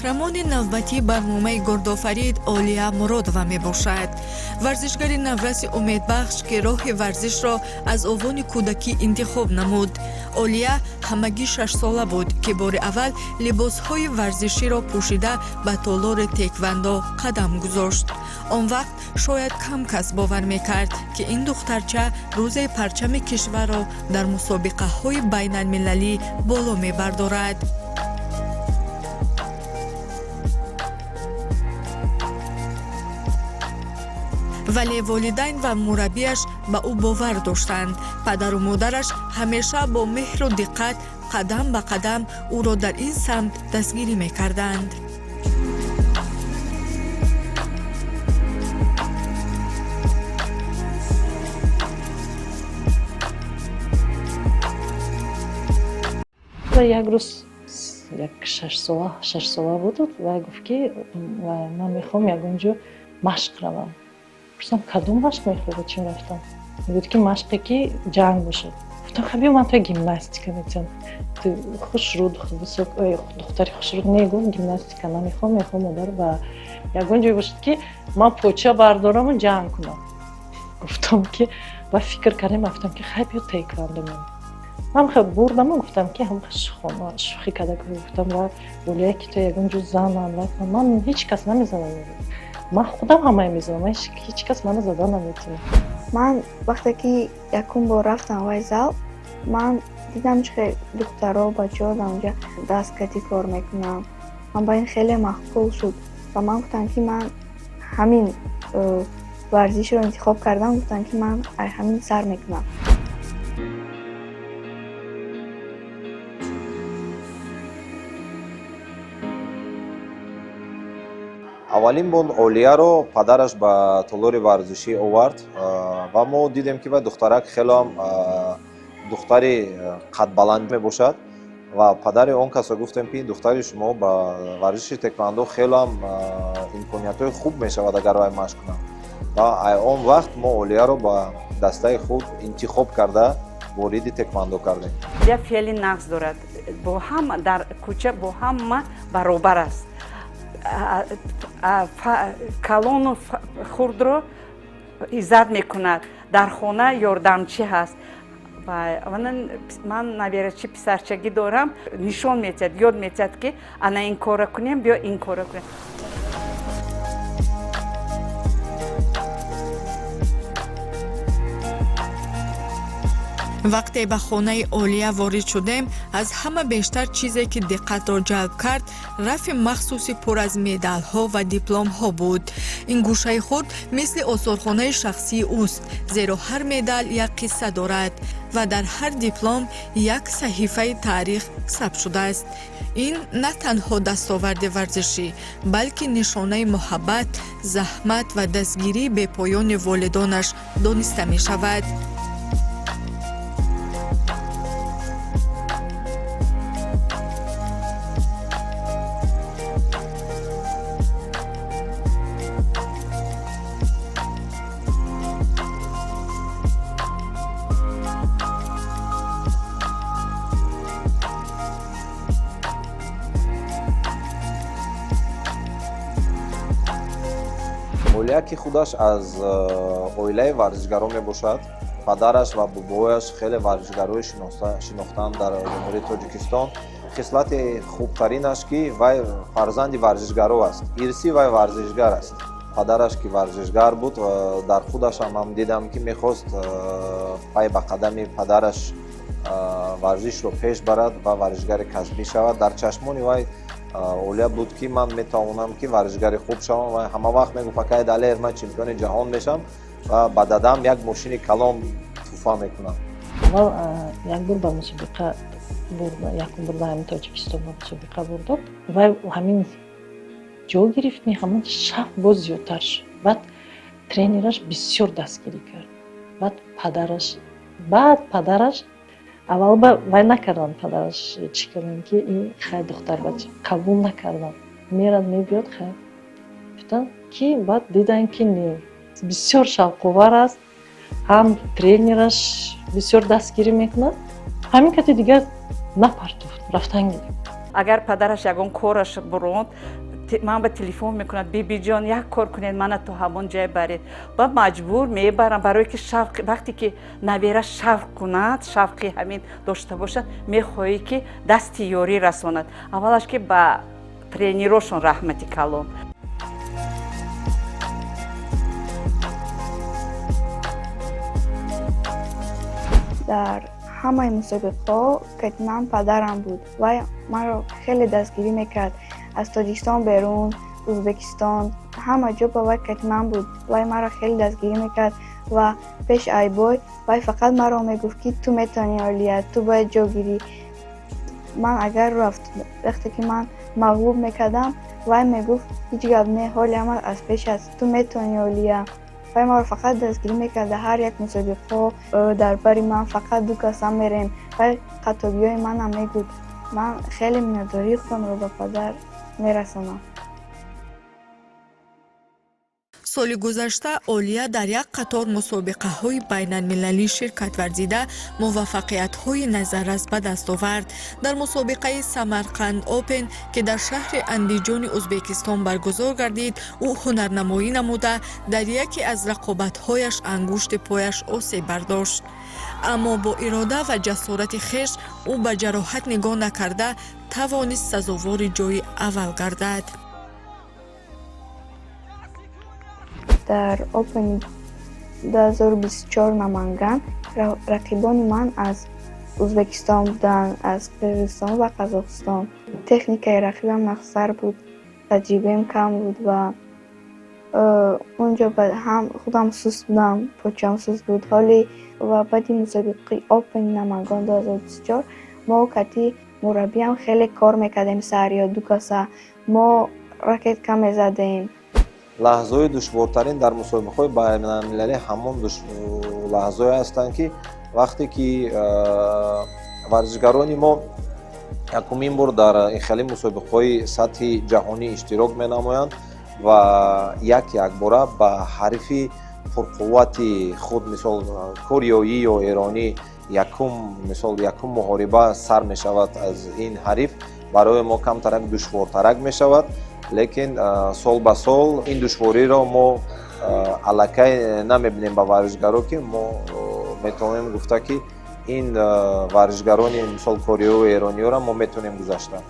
қаҳрамони навбатии барномаи гурдофарид Олия Муродова мебошад. варзишгари навраси умедбахш ки роҳи варзишро аз овони кӯдакӣ интихоб намуд. Олия ҳамагӣ 6 сола буд ки бори аввал либосҳои варзиширо пӯшида ба толори теквандо қадам гузошт. он вақт шояд кам кас бовар мекард ки ин духтарча рӯзе парчами кишварро дар мусобиқаҳои байналмилалӣ боло мебардорад. вале волидайн ва мураббияш ба ӯ бовар доштанд. падару модараш ҳамеша бо меҳру диққат қадам ба қадам ӯро дар ин самт дастгирӣ мекарданд. як рӯз як 6 сола буд ва гуфт ки ман мехоҳам ягонҷо машқ равам. пурсидам кадом машқ мехоҳӣ, чӣ рафтам? Гуфт ки машқе ки ҷанг бошад. гуфтам хабиё ман то гимнастика мечам. Ту хушруд висок духтари хушруд мегуфт гимнастика намехоҳам, мехоҳам модар ва ягон ҷое бошад ки ман поча бардараму ҷанг кунам. гуфтам ки ва фикр кардам, гуфтам ки хабиё тайквандо мем. ман хеле бурдам, гуфтам ки ҳам шӯхӣ карда гуфтам ва Олия ки то ягон ҷо занам, ман ҳеҷ кас намезанам. ман худам ҳамаи мезанам, ҳеҷ кас мана зада наметавонад. ман вақте ки якум бор рафтам вай зал, ман дидам чӣ духтаро бачаҳо дар онҷа дасткатӣ кор мекунам. ман ба ин хеле махкул шуд ва ман гуфтам ки ман ҳамин варзишро интихоб кардам, гуфтам ки ман ҳамин сар мекунам. аввалин бор Олияро падараш ба толори варзишӣ овард ва мо дидем ки вай духтарак хелеам духтари қадбаланд мебошад ва падари он касро гуфтем ки духтари шумо ба варзиши теквандо хелеам имкониятҳои хуб мешавад агар вай машқ кунад. ва он вақт мо Олияро ба дастаи худ интихоб карда вориди теквандо кардем. Олия феъли нақс дорад, бо ҳама дар кӯча бо ҳама баробар аст. калону хурдро иззат мекунад, дар хона ёрдамчӣ ҳаст. ман наварачи писарчагӣ дорам, нишон метиҳад, ёд метиҳад ки ана ин кора кунем, биё ин кора кунем. вақте ба хонаи Олия ворид шудем, аз ҳама бештар чизе ки диққатро ҷалб кард, рафи махсуси пур аз медалҳо ва дипломҳо буд. ин гӯшаи хурд мисли осорхонаи шахсии ӯст, зеро ҳар медал як қисса дорад ва дар ҳар диплом як саҳифаи таърих сабт шудааст. ин на танҳо дастоварди варзишӣ, балки нишонаи муҳаббат, заҳмат ва дастгирии бепоёни волидонаш дониста мешавад. Олия ки худаш аз оилаи варзишгарон мебошад, падараш ва бобояш хеле варзишгарои шинохтаанд дар ҷумҳурии Тоҷикистон. хислати хубтаринаш ки вай фарзанди варзишгаро аст, ирси вай варзишгар аст. падараш ки варзишгар буд, дар худашам ҳам дидам ки мехост пай ба қадами падараш варзишро пеш барад ва варзишгари касбӣ шавад. дар чашмони вай Олия буд ки ман метавонам ки варзишгари хуб шавам ва ҳама вақт мегуфт акай далер ман чемпиони ҷаҳон мешам ва ба дадам як мошини калон туҳфа мекунам. як бор ба мусобиқа бурда, якум бор дар Тоҷикистон ба мусобиқа бурдод ва ҳамин ҷо гирифт, ҳамин шавқ боз зиёдтар шуд. баъд тренераш бисёр дастгирӣ кард. баъд падараш аввал вай накардам, падараш чӣ кардам ки ин хай духтар бача қабул накардам, мерад мебиёд хай гуфтам ки баъд дидан ки не, бисёр шавқовар аст, ҳам тренераш бисёр дастгирӣ мекунад, ҳамин кати дигар напартофт, рафтан гирифт. агар падараш ягон кораш буронд ман ба телефон мекунад бибиҷон як кор кунед мана то ҳамон ҷай баред ба маҷбур мебарам барое ки шавқ вақте ки навера шавқ кунад шавқи ҳамин дошта бошад мехоҳӣ ки дасти ёрӣ расонад аввалаш ки ба тренерошон раҳмати калон. дар ҳамаи мусобиқаҳо катиман падарам буд. Вай маро хеле дастгирӣ мекард. Аз Тоҷикистон берун, Узбекистон, ҳама ҷо ба вай катиман буд. Вай маро хеле дастгирӣ мекард ва пеш айбой вай фақат маро мегуфт ки ту метавонӣ Олия, ту бояд ҷо гирӣ. Ман агар рафт вақте ки ман мағлуб мекардам, вай мегуфт ҳеҷ гап не, ҳоли ҳама аз пеш аст, ту метавонӣ Олия. Вай маро фақат дастгирӣ мекард дар ҳар як мусобиқаҳо дар бари ман фақат ду каса мерем. Вай қаттобиҳои манам мегуфт. Ман хеле миннатдории худамро ба падар мерасонам. соли гузашта Олия дар як қатор мусобиқаҳои байналмилалӣ ширкат варзида муваффақиятҳои назаррас ба даст овард. Дар мусобиқаи Самарқанд Опен ки дар шаҳри Андиҷони Узбекистон баргузор гардид, ӯ ҳунарнамоӣ намуда дар яке аз рақобатҳояш ангушти пояш осеб бардошт. Аммо бо ирода ва ҷасорати хеш ӯ ба ҷароҳат нигоҳ накарда тавонист сазовори ҷойи аввал гардад. дар Опени 2024 Наманган рақибони ман аз Узбекистон буданд, аз Қирғизистон ва Қазоқистон. Техникаи рақибам нақсар буд, таҷрибаам кам буд ва унҷо ҳам худам суст будам, почам суст буд. Ҳоли ва баъди мусобиқаи Опени Наманган 2024 мо кати мураббиам хеле кор мекардем сар ё ду каса. Мо ракетка мезадем. лаҳзаҳои душвортарин дар мусобиқаҳои байналмилалӣ ҳамон лаҳзаҳое ҳастанд ки вақте ки варзишгарони мо якумин бор дар ин хели мусобиқаҳои сатҳи ҷаҳонӣ иштирок менамоянд ва якбора ба ҳарифи пурқуввати худ мисол кореёӣ ё эронӣ якум муҳориба сар мешавад аз ин ҳариф, барои мо камтарак душвортарак мешавад. лекин сол ба сол ин душвориро мо аллакай намебинем ба варзишгаро ки мо метавонем гуфта ки ин варзишгарони мисол корею эрониёро мо метавонем гузашта.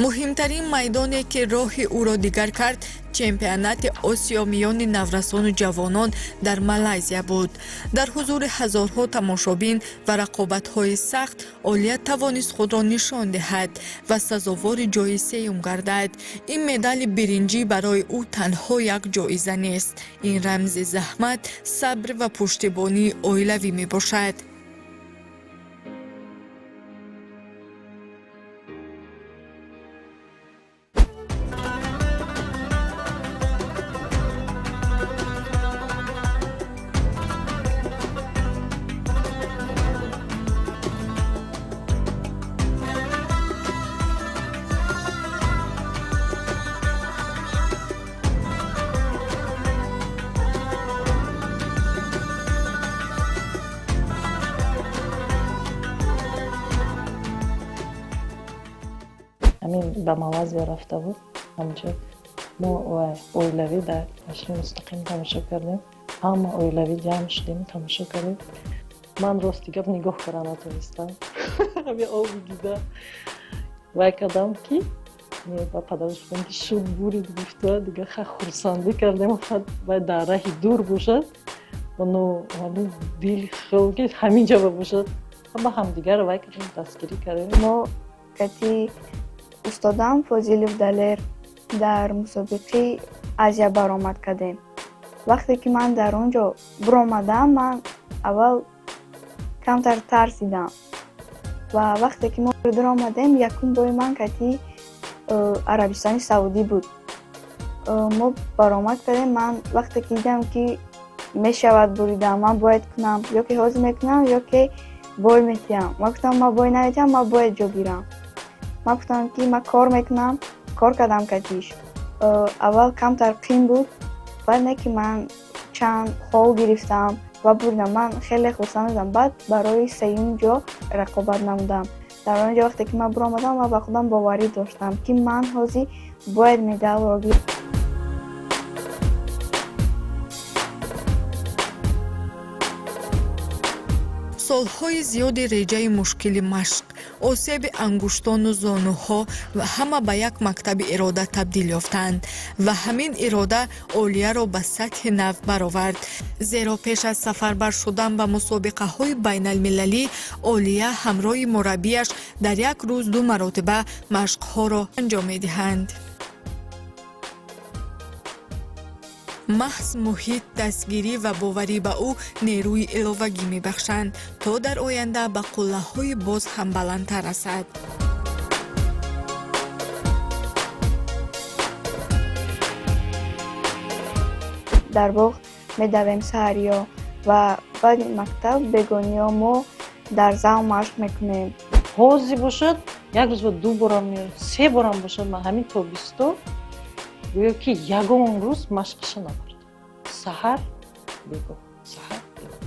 муҳимтарин майдоне ки роҳи ӯро дигар кард чемпионати Осиё миёни наврасону ҷавонон дар Малайзия буд. Дар ҳузури ҳазорҳо тамошобин ва рақобатҳои сахт Олия тавонист худро нишон диҳад ва сазовори ҷойи сеюм гардад. Ин медали биринҷӣ барои ӯ танҳо як ҷоиза нест. Ин рамзи заҳмат, сабр ва пуштибонии оилавӣ мебошад. ҳамин ба Малайзия рафта буд. ҳамҷо мо оилавӣ дар нашри мустақим тамошо кардем. ҳама оилавӣ ҷамъ шудем, тамошо кардем. ман рости гап нигоҳ карда натонистам. ҳамин оби дида вай кардам ки ба падараш гуфтам ки шуд бурид гуфта дига хурсандӣ кардем вай дар раҳи дур бошад ҳамин дил хелки ҳамин ҷа бошад. ба ҳамдигар вай кардем, дастгирӣ кардем. мо кати устодам Фозилов Далер дар мусобиқаи Азия баромад кардем. Вақте ки ман дар он ҷо биромадам, ман аввал камтар тарсидам ва вақте ки мо бурдир омадем, якум бори ман кати Арабистони Саудӣ буд. Мо баромад кардем. Ман вақте ки дидам ки мешавад буридам, ман бояд кунам, ё ки ҳозир мекунам, ё ки бой метиҳам. Ман гуфтам ман бой наметиҳам, ман бояд ҷо гирам. Ман гуфтам ки ман кор мекунам, кор кардам катиш. Аввал камтар қин буд, баъд не ки ман чанд хол гирифтам ва бурдам. Ман хеле хурсанд будам. Баъд барои сеюм ҷо рақобат намудам. дар онҷо вақте ки ман биромадам ман ба худам боварӣ доштам ки ман ҳозир бояд медалро гирам. солҳои зиёди реҷаи мушкили машқ, осеби ангуштону зонуҳо ва ҳама ба як мактаби ирода табдил ёфтанд ва ҳамин ирода олияро ба сатҳи нав баровард. Зеро пеш аз сафарбар шудан ба мусобиқаҳои байналмилалӣ, олия ҳамроҳи мураббияш дар як рӯз 2 маротиба машқҳоро анҷом медиҳанд. маҳз муҳит, дастгирӣ ва боварӣ ба ӯ нерӯи иловагӣ мебахшанд, то дар оянда ба қуллаҳои боз ҳам баландтар расад. дар боғ медавем саҳарё ва баъди мактаб бегониҳо мо дар зал машқ мекунем. ҳозир бошад як рӯз ба 2 борам меёрад, 3 борам бошад. Ман ҳамин тобистон гӯё ки ягон рӯз машқаша набардам. саҳар бегоҳ, саҳар бегоҳ.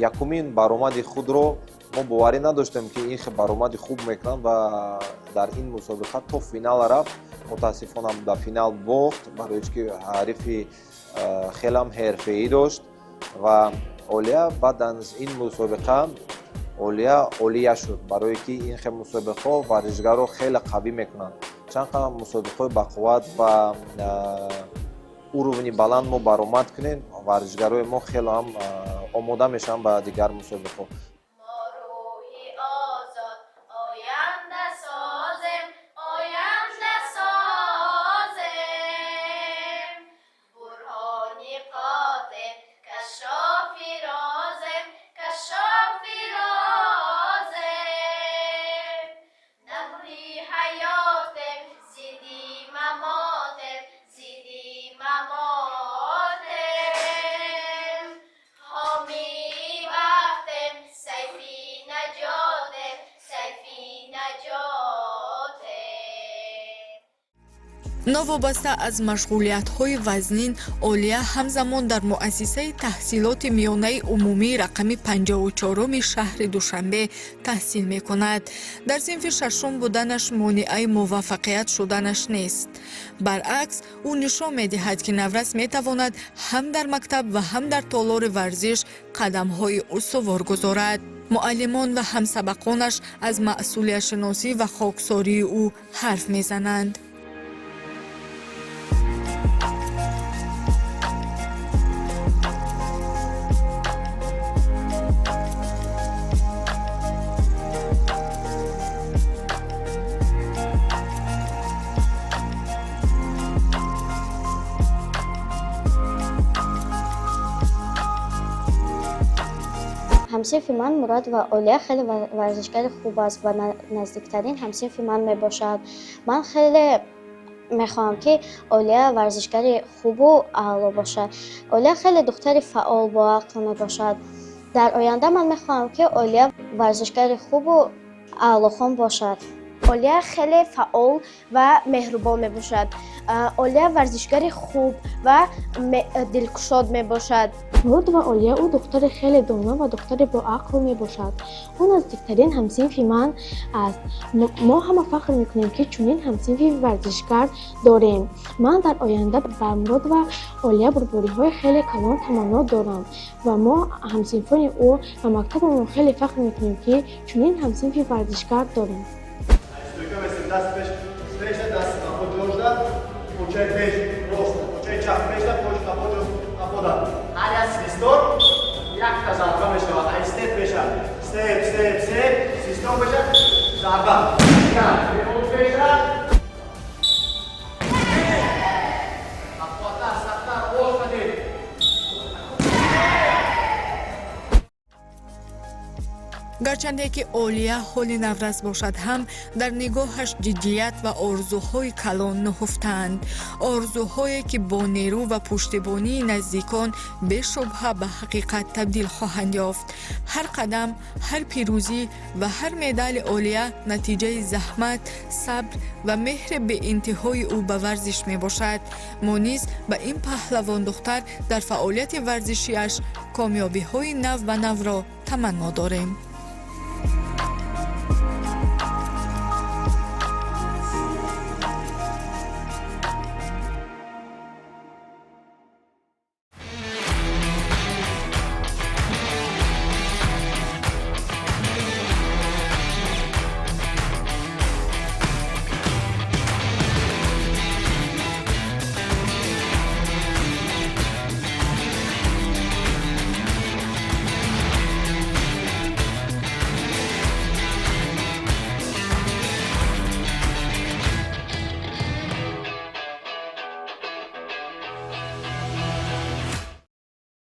Якумин баромади худро мо боварӣ надоштем ки ин баромади хуб мекунанд ва дар ин мусобиқа то финал рафт. мутаассифона дар финал бохт, барои ки ҳарифи хелам ҳерфаӣ дошт ва олия баъд аз ин мусобиқа олия шуд, барое ки ин мусобиқаҳо варзишгарро хеле қавӣ мекунанд. чанд қадам мусобиқаҳои бақувват ва уровни баланд мо баромад кунем, варзишгарои мо хеле ҳам омода мешаванд ба дигар мусобиқаҳо. новобаста аз машғулиятҳои вазнин, олия ҳамзамон дар муассисаи таҳсилоти миёнаи умумии рақами 54-уми шаҳри Душанбе таҳсил мекунад. дар синфи шашум буданаш монеаи муваффақият шуданаш нест. баръакс, ӯ нишон медиҳад, ки наврас метавонад ҳам дар мактаб ва ҳам дар толори варзиш қадамҳои устувор гузорад. муаллимон ва ҳамсабақонаш аз маъсулиятшиносӣ ва хоксории ӯ ҳарф мезананд. ҳамсинфи ман Мурод ва Олия хеле варзишгари хуб аст ва наздиктарин ҳамсинфи ман мебошад. ман хеле мехоҳам ки Олия варзишгари хубу аъло бошад. Олия хеле духтари фаъол боақл мебошад. дар оянда ман мехоҳам ки Олия варзишгари хубу аълохон бошад. Олия хеле фаъол ва меҳрубон мебошад. Олия варзишгари хуб ва дилкушод мебошад. Мурод ва Олия ӯ духтари хеле дона ва духтари боақл мебошад. ӯ наздиктарин ҳамсинфи ман аст. мо ҳама фахр мекунем ки чунин ҳамсинфи варзишгар дорем. ман дар оянда ба Мурод ва Олия бурбориҳои хеле калон таманно дорам ва мо ҳамсинфони ӯ ва мактабамон хеле фахр мекунем ки чунин ҳамсинфи варзишгар дорем. гарчанде ки олия ҳоли наврас бошад ҳам дар нигоҳаш ҷиддият ва орзуҳои калон нуҳуфтаанд, орзуҳое ки бо нерӯ ва пуштибонии наздикон бешубҳа ба ҳақиқат табдил хоҳанд ёфт. ҳар қадам, ҳар пирӯзӣ ва ҳар медали олия натиҷаи заҳмат, сабр ва меҳри беинтиҳои ӯ ба варзиш мебошад. мо низ ба ин паҳлавон духтар дар фаъолияти варзишиаш комёбиҳои нав ба навро таманно дорем.